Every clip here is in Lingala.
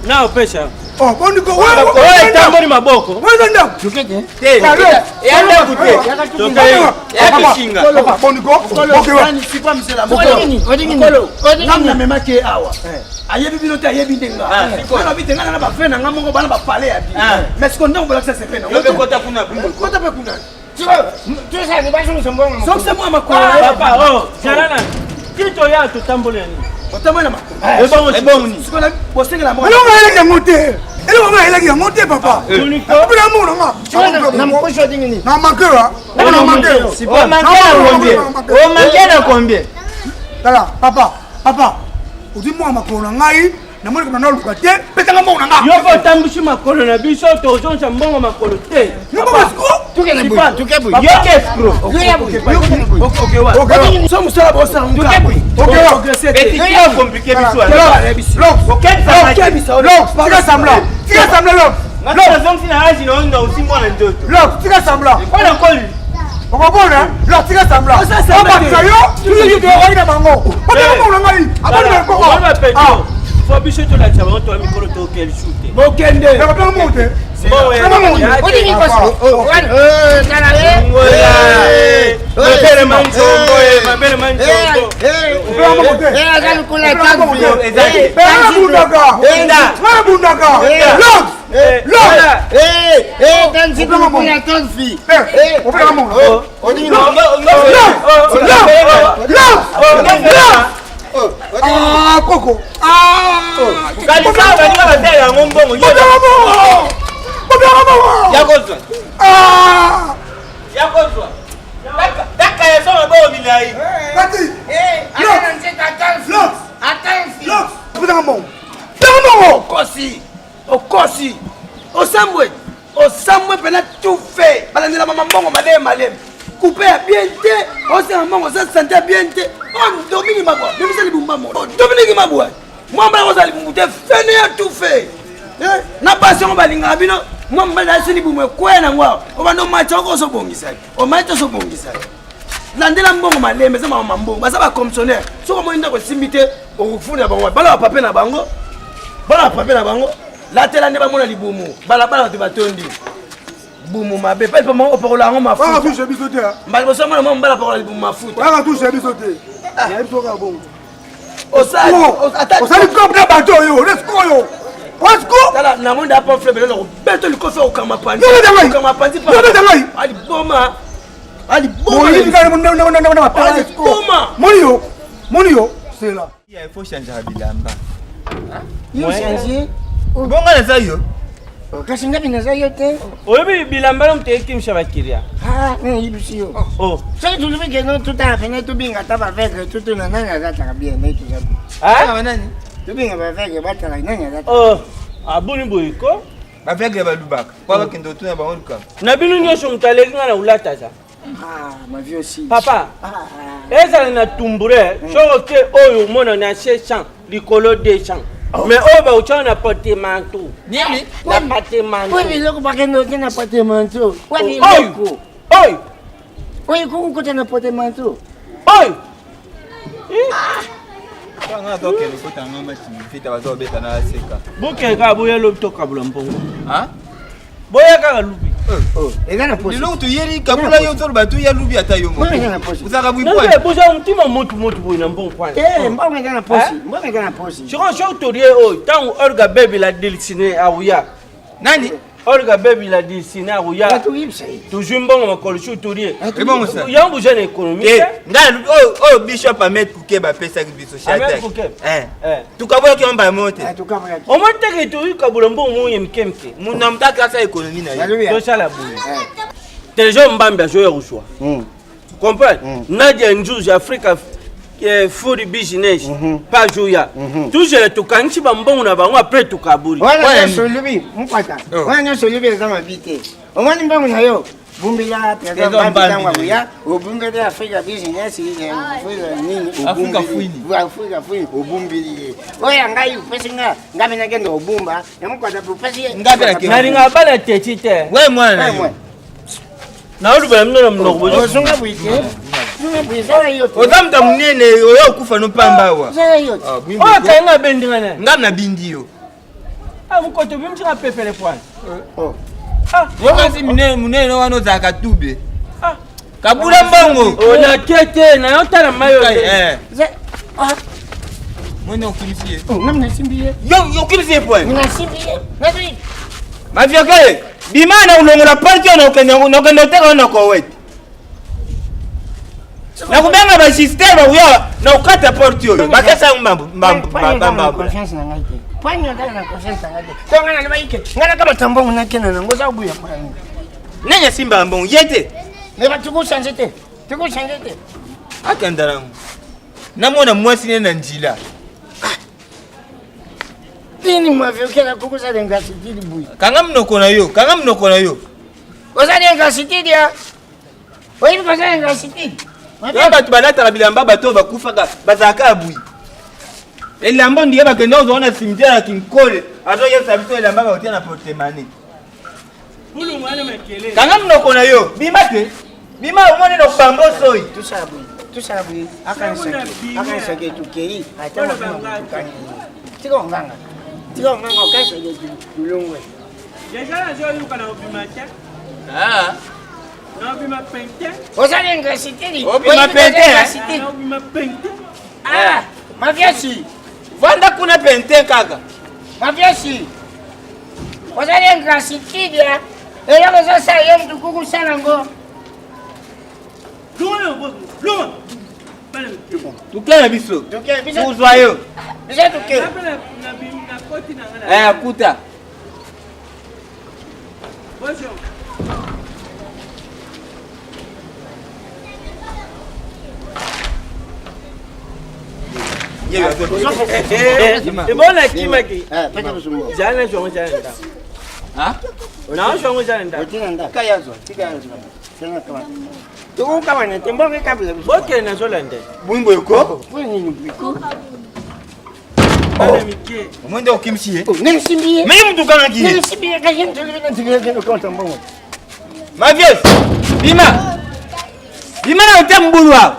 Não, fecha. Oh, quando eu vou, tá bom na boca. Mas não. Tu quer que? É anda com te. É que xinga. Papa, quando eu vou, si kwa msela odingi na mema ke awa ayebi bino te ayebi ndenga na bitenga na ba fena nga mongo bana ba pale ya bi mais ko ndongo la se pena yo be kota kuna bimbo kota pe kuna tu sais ni ba shungu sombongo so se moi makolo papa oh jalana kito ya tutamboleni otamana makolo e bon ni sikona bosengela mo não vai ele ngote ele vai ele ngote papa bila muno nga na mkosho odingi ni na makera na makera si pas manquera combien dala papa udi mo makolo ngai na moni kuna luka te petanga mo nga yo ko tambushi makolo na biso to zoncha mbongo makolo te no ba sko tukene bu yo ke escro okay so musala bosa okay c'est compliqué biso tika sambla ngata zongi na aji na onda usimbo na ndoto tika sambla kwa na koli okobona tika sambla papa yo tu de oina bango petanga mo ngai abana ko faut biso to la chama to mikolo to kel shooter mokende na petanga mo te odingi koso mabele manchongo mabele manchongo azali kula tanfi bundaka tanfi kula tanfi koko kalisaba ninga batela ngombongo yakozwa daka ya soma bo bilai kati okosi osambwe pena tout fait balandela mama mbongo malem couper à bien te osenga mbongo sa santé bien te domini mabwa bimisa libumba mo domini mabwa mwamba ozali bumbu te fene ya tout fait na passion balinga bino mwamba la sini bumwe kwena ngwa obando macha okoso bongisa o macha so bongisa landela mbongo malembe za mama mbongo baza ba commissionnaire soko moinda ko simbite okufuna bango bala pape na bango la tela ne ba mona libumu bala te batondi bumu mabe pa pa mo oporola ngo mafuta touche biso te mbali boso mona mo mbala parola libumu mafuta touche biso te ya biso ka bongo osali kope na bato yo lesko yo wasko tala na monde apa flebe le beto li kofa okama pandi pa ali boma moni yo c'est là il faut changer bilamba yo changer bonga na sayo kasi ngapi na sayo te oyebi bilamba lo mteki mshabakiria ibisi yo sasa tulifike no tutafanya tubinga taba veke tutu na nani azataka bien na itu zabu nani tubinga ba veke batala nani azataka abuni boyiko ba veke ba lubaka kwa bakendo tuna ba onka na binu nyosho mtaleki na ulata za ma vie aussi papa ezali na tumbure choke oyo mona na 600 likolo 200 mais oba uchana portemanto nini na portemanto wewe loko bakendo tena portemanto wewe loko wewe kuko tena portemanto Nga toke lokota ngamba timifita bazo beta na seka. Boke ka boya lobito kabula mbongo. Ah? Boya ka lubi. Egana posi. Lilo to yeri kabula yo tolo batu ya lubi ata yo mo. Uzaka bui Non point. mais boza mtima motu boina mbongo kwana. Mbongo egana posi. Mbongo egana posi. Chiko torie o tangu orga baby la delisine awuya. Nani? Orga baby la delisine awuya. Tu yipsa. Toujours mbongo makolo shu torie. Et bon ça. Yango jeune économie. Nga oh bishop Ahmed Kouké ba pesa ki biso chata. Ahmed Kouké. Tukabona ki mba mote. Tukabona. O monte ke to kabula mbongo mkemke. Muna mtaka sa économie na yo. To sala boye. Telejo mbamba jo yarushwa. Comprends? Nadia Njuzi Africa food business pas jouya. Toujours tukanchi bambongo na bango après tukaburi. Wala solubi mkwata. Wala solubi kama vite. Omani mbongo na yo. Bumbila pesa mbamba ya. Obumbila Africa business ile. Africa fuini. Africa fuini obumbili. Oya ngai pesinga ngame na gendo obumba. Yamkwata pesi. Nali ngabala tetite. Ouais mwana. Na olubala mnono mnogo. Ozunga buite. Ozamta munene oyo kufa no pambawa. Oh kainga bendingana. Ngamna bindio. Mukoto bimchira pepele pwana. Wakazi munene wano zaka tube. Kabula mbongo. Ona tete na yotala mayo. Mwana ukimisiye. Namna simbiye. Yo ukimisiye point. Nina simbiye. Nadi. Mafia kale. Bimana ulongola party ona ukenda uteka na kwa wetu. Na kubenga ba system uya na ukata porti yo. Bakasa mbambo. Confiance na ngaite. Pwani na confiance na ngaite. Tonga na baike. Ngana kama tambongo na kena na ngoza ubuya kwa nini. Nenya simba mbongo yete. Ne batukusha njete. Tukusha njete. Akandarangu. Namona mwasi nena njila. Tini mwavyokela kukuza lenga sitidi buyi. Kanga mnoko na yo. Oza lenga sitidi ya. Oyi koza lenga sitidi. Yaba tubalata bilamba bato bakufa bazaka abui. Elamba ndiye bakenda ozona cimetière kinkole. Ato yesa biso elamba ba otia na portemane. Mulu mwana mekele. Kanga mnoko na yo. Bimate. Bima umone no bambo soyi. Tusabu. Akanisa ketu kei. Atama tukani. Tiko nganga okasha tulungwe. Yajala jo yuka na obimata. Na obima pente. Ozalenga sitidi. Obima pente. Na obima pente. Mafiasi. Vanda kuna pente kaka. Mafiasi. Ozalenga sitidi ya. Ela kosa yo mtukuku sana ngo. Luma. Tukana biso. Kuzwa yo. Bisa tuke. Na koti na ngana. Kuta. Bonjour. Ebona kimaki. Peka busumbo. Jana shongo jana nda. Na shongo jana nda. Otina nda. Kayazo. Tena kama. Tuko kama ni tembo kabla. Boke na zolande. Bwimbo yuko? Kwani ni biko? Bale mike. Mwende ukimshie. Nisimbie. Mimi mtu kama kile. Nisimbie kaje ndio kwa tambongo. Mavies. Bima na utambulu wao.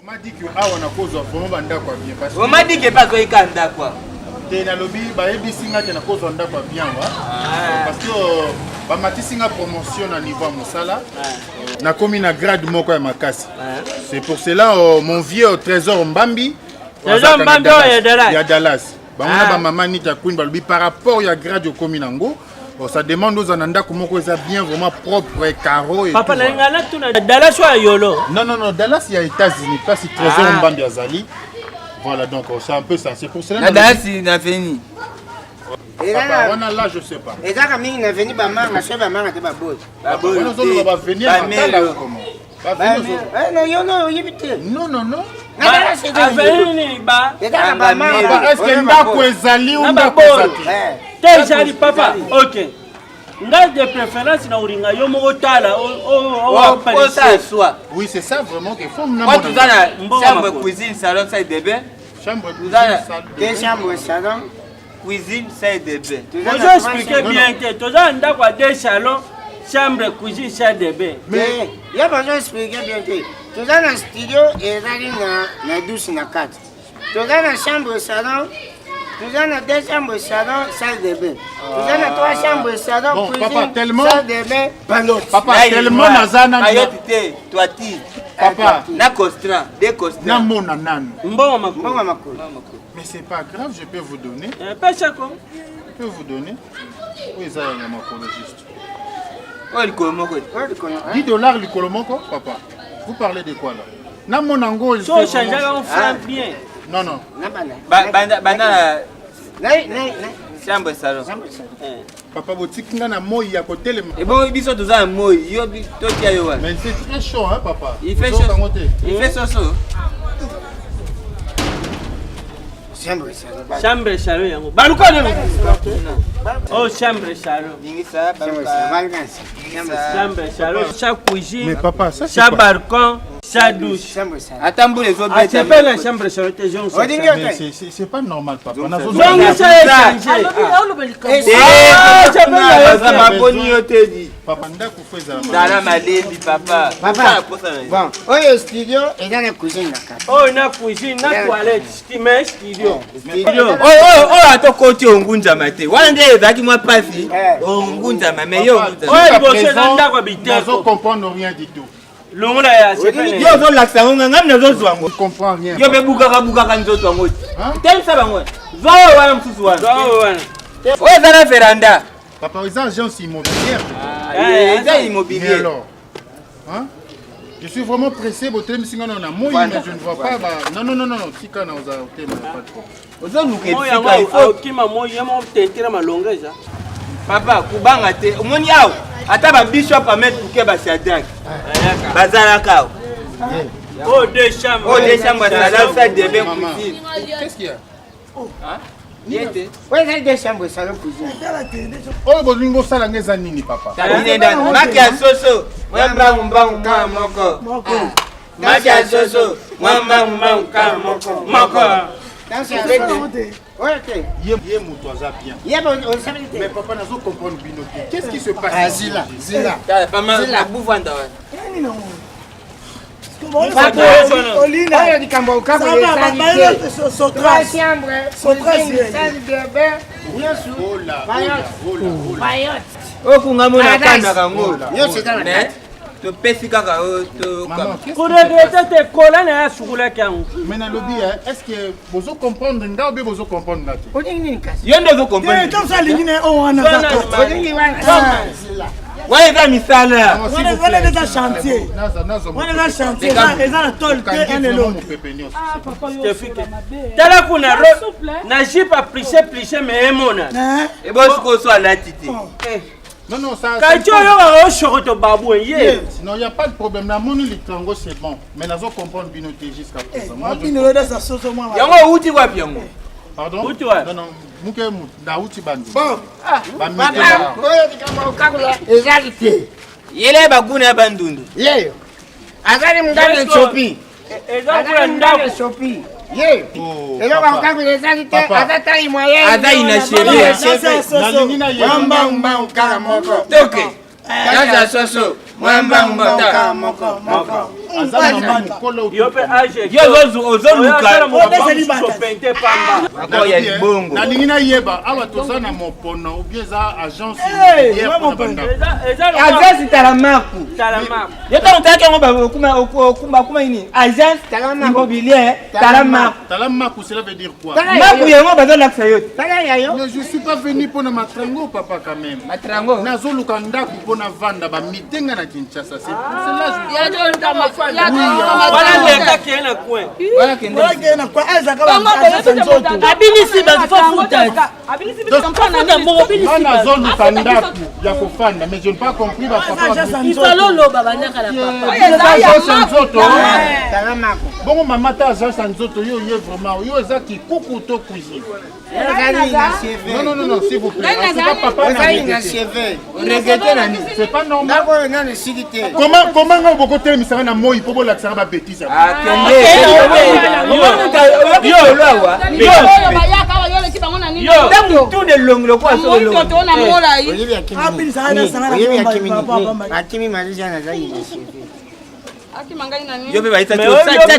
Omadiki awa na kozwa vraiment banda kwa bien parce que Omadiki pas kwa ikanda kwa. te na lobby ba ebisinga te na kozwa nda kwa bien wa. Parce que ba matisinga promotion na niveau à Mosala. Na komi na grade moko ya makasi. C'est pour cela mon vieux Trésor Mbambi. Trésor Mbambi ya Dallas. Bamona ba mama nita Queen ba lobby par rapport ya grade au komi nango. Ça demande aux ananda comment ça bien vraiment propre et carreau et papa na ngala tuna Dallas wa yolo. Non, Dallas il y a États-Unis, pas si Trésor Mbambi Azali. Voilà donc c'est un peu ça, c'est pour cela. Dallas na fini. Papa, on a là je sais pas. Et ça comme il venu ba manga, c'est ba manga te ba boy. On va venir à comment. Non, yo no, yibite. Non. Na c'est ça. Afeni ba. Et ça ba manga. Est-ce que ndako ezali ou ndako ezali? Tejali papa. OK. Nga de préférence na uringa yo moko tala Oui, c'est ça vraiment qu'il faut. Moi tout ça chambre cuisine salon salle de bain. Chambre chambre salon cuisine salle de bain. Vous expliquez bien que tout ça ndako a deux salons chambre cuisine salle de bain. Mais il y a besoin d'expliquer bien que toza na studio ezali na douce na kati toza na chambre salon toza na 2 chambres salon salle de bain toza na 3 chambres salon cuisine salle de bain palote papa tellement nazana ayotite toiti papa na costra de costra na mona nanu mbongo makolo mbongo makolo mais c'est pas grave je peux vous donner pesa ko je peux vous donner où est ça ya makolo juste oh likolo moko $10 likolo moko papa vous parlez de quoi là na mona ngo il so changeaka en franc bien non non banda chambre salon papa botiki nga na moi ya kotelema ebongo biso toza na moi yo totia yo wana mais c'est très chaud hein papa il fait soso chambre salon yango baluka neno oh chambre salon chambre salon chaque cuisine mais papa ça chaque balcon chaque douche atambule ezobeta c'est pas la chambre salon te gens c'est pas normal papa nazo zongi ça changer baboni yo tedi papa ndako feza dala malembi papa bon oyo studio eza na cuisine na kati oh na cuisine na toilette steamer studio oyo atokoti ongunzama te wana nde ezalaki mwa pasi ongunzama me yo oyo liboso na ndako ya biteko nazo comprendre rien du tout longola ya sepene yo ozolakisa ngo ngami nazozwa ngo comprends rien yo mpe bukaka nzoto yango temisa bango zwa oyo wana mosusu wana oyo eza na veranda papa eza agence immobilière eza immobilier alors hein je suis vraiment pressé botelemisi nga na moi mais je ne vois pas non tika na oza hotel pas trop ozoluka esika ifo okima moi yemo tentere malonga eza papa kubanga te omoni awa ata babishop amet buke basiadrake bazalaka awa oh deux chambres salon salle de bain cuisine qu'est-ce qu'il y a oyo ezali 2 chambres salon cuisine oyo bolingi osala nga eza nini papa maki ya soso mwambangu kama moko maki ya soso mwambangu kama moko ye moto aza bien mais papa nazo comprendre bino te qu'est-ce qui se passe zila buvanda wana oyo likambo okaboye okunga mona kandaka ngo topesi kaka koregrete te kola na ya sukulaki yango mais nalobi est-ce que bozo comprendre nga obe bozo comprendre nga te yo nde ozokomprendre wana eza misala wana eza chantier eza na tol te anelongo tala kuna na jipe aplishe me emona ebosiko oso alati te non ça kati oyo baoshokoto babu ye non il y a pas de problème na moni litrango c'est bon mais nazo comprendre bino te jusqu'à présent yango outi wapi yango pardon outi wapi non muke na outi bandi oyo likambo okabola ezali te yele baguna ya bandundu yeyo azali mungane chopi ezakula ndako chopi ye eloko okabola ezali te aza tai moyen aza inachevie nalingi na ye mbambu kala moko toke kaza soso mwambangu moko aza mama nikolo yo pe age yo ozoluka pente pamba akoya libongo nalingi nayeba awa toza na mopono ou bien eza agence agence talamaku yo ntango talaki yango bakuma nini agence immobilière talamaku cela veut dire quoi maku yango bazolakisa yo te mais je suis pas venu mpona matrango papa quand même matrango nazoluka ndako mpona vanda bamitenga na Kinshasa c'est pour cela wana lekaki ye na coin abilisi bafofuta nazoluka ndako ya kofanda mais je n'ai pas compris ifaloloba banyaka na nzoto bongo mama ta agence ya nzoto yo ye vraiment yo eza kikuku to cuisine non s'il vous plaît c'est pas normal comment nga bokotelemisa na moi mpo bolakisaka babétise Yo vais ça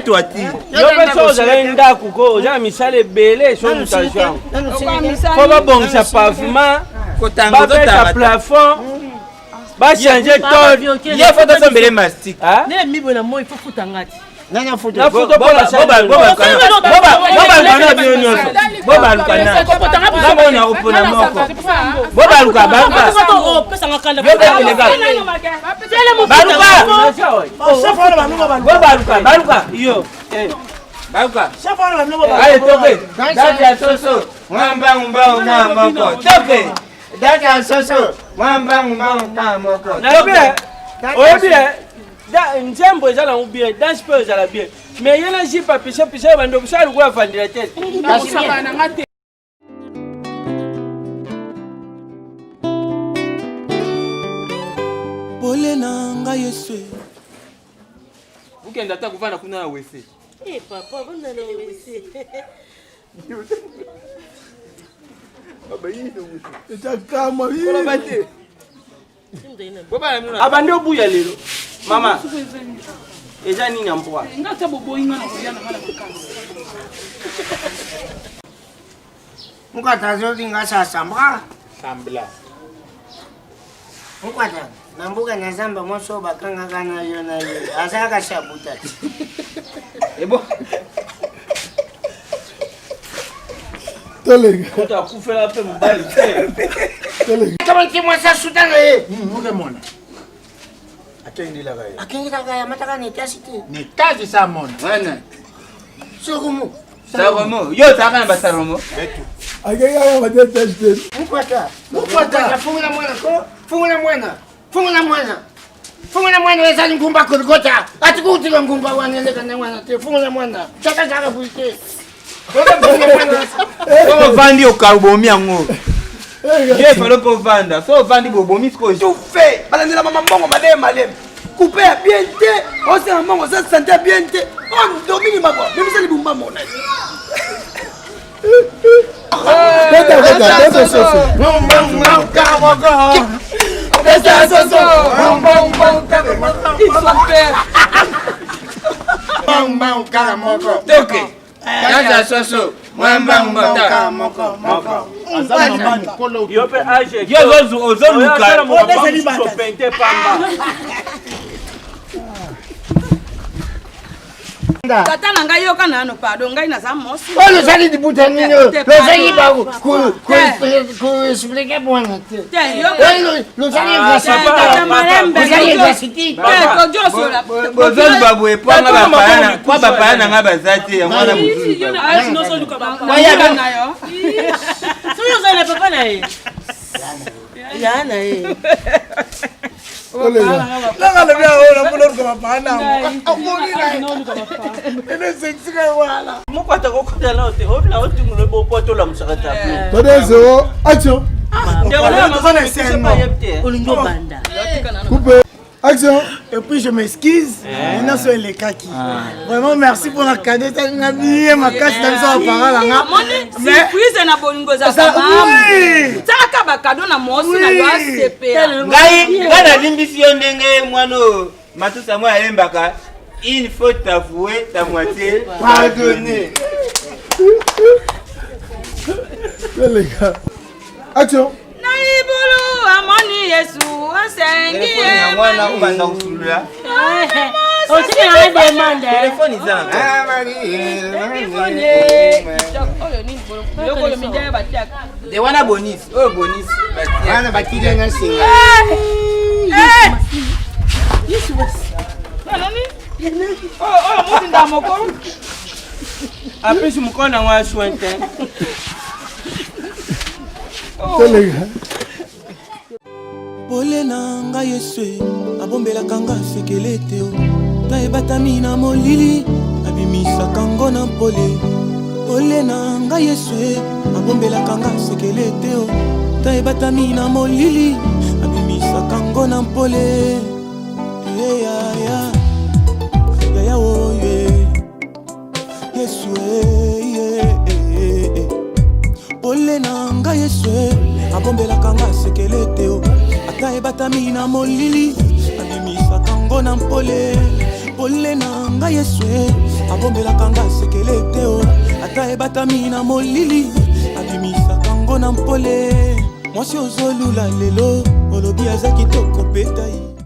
tu as dit. Yo peux changer ndaku ko, ja misale belé sur mutation. Faut pas bon ça pavement, Kotango ba mettre plafond. Ba changer tout. Il faut de belé mastic. Hein? Ne mi bona mo il faut futa ngati. Na photo pour la changer. Boba lukana. Boba na opona moko. Boba luka banga. Pesa ngakanda. Baluka. Yo. Baluka. Allez, toque. Dati ya soso. Mwamba moko. Toque. Dati ya soso. Mwamba moko. Na bien. Oye bien. Njembo ezala bien, danse peu ezala bien. Mais yena jipa pisha bando bisha lukwa fandira tete. Pole nanga Yesu. Ukenda ta kuvana kuna na wese. Papa, bana na wese. Baba yini no wese. Etakama Kola hivi. bate. Boba na Abande obuya lelo. Mama. Eza nini mbwa? Ngata boboinga na kuyana ngala makasi. Mukata zodi ngasa sambra. Sambla. Mukata nambuka na zamba moso bakanga kana yona yo. Azaka shabuta. Ebo. Tolega. Kota kufela pe mbali. Kama kimwa sa sutana ye. Muke mona. Akingira kaya mataka ni tasiti. Ni kazi sa mona. Wana. Sogumu. Saromo. Yo taka na basaromo. Akaya matete tete. Mukata fungula mwana ko. Fungula mwana wesa ngumba kurikota. Atikutika ngumba waneleka na mwana te. Fungula mwana. Chaka buite. Como vandi o carbomi ango. Je falo po vanda. So vandi bobomi sko. Tout fait. Balandela mama mbongo malem. Couper à bien té. On s'est un mbongo ça santé bien té. On domine mako. Même ça les bumba mona. Tete soso. Toque. Dati soso. Mwamba moko. Yo pe age. Yo ozoluka. Yo pente pamba. Tata na ngai yoka nano pardon ngai na za mosi. Olha sali de butanino. Lo sali ba ku explique bwana te. Lo sali university. Ko joso la. Bozolu babu epanga bapana. Kwa bapana nga bazati ya mwana muzulu. Ah, no so luka papa. Waya na yo. So yo zana papa na ye. Yana ye. Tolega. Langa le bia ora pulo ko mapana. Ene sexy ka wala. Mokwata kokota na ote. Obina ote ngule bo poto la musakata. Tode zero. Action. Olingo banda. Couper. Action. Et puis je m'excuse. Ina so le kaki. Vraiment merci pour la cadeau. Ça m'a bien ma casse dans son parole là. Mais surprise na bolingo za maman. Taka ba cadeau na mosi na yo ACP. Ngai ngana limbisi yo ndenge mwano matusa mwa alembaka. Il faut t'avouer ta moitié. Pardonner. Tolega. Action. Naibulu amoni Yesu asengi Telefoni mwana ubanda kusulula. O tiki na demande. Telefoni zangu. De wana bonus. Oh bonus. Wana bakile na singa. Yesu basi. Nani? Oh, muti ndamoko. Apesi mukona wa swente. Tolega. Pole nanga Yesu. Abombela kanga sekelete o. Taebatami na molili. Abimisa kango na pole. Pole nanga Yesu. Abombela kanga sekelete o. Taebatami na molili. Abimisa kango na pole. Ya oh yeah. Yesu Pole nanga Yesu. Abombela kanga sekelete o. Ata ebatami na molili. Abimisa kango na pole. pole na ngai Yesu abombelaka nga sekele te o ata ebatami na molili abimisaka ngo na mpole mwasi ozolula lelo olobi aza kitoko peta ye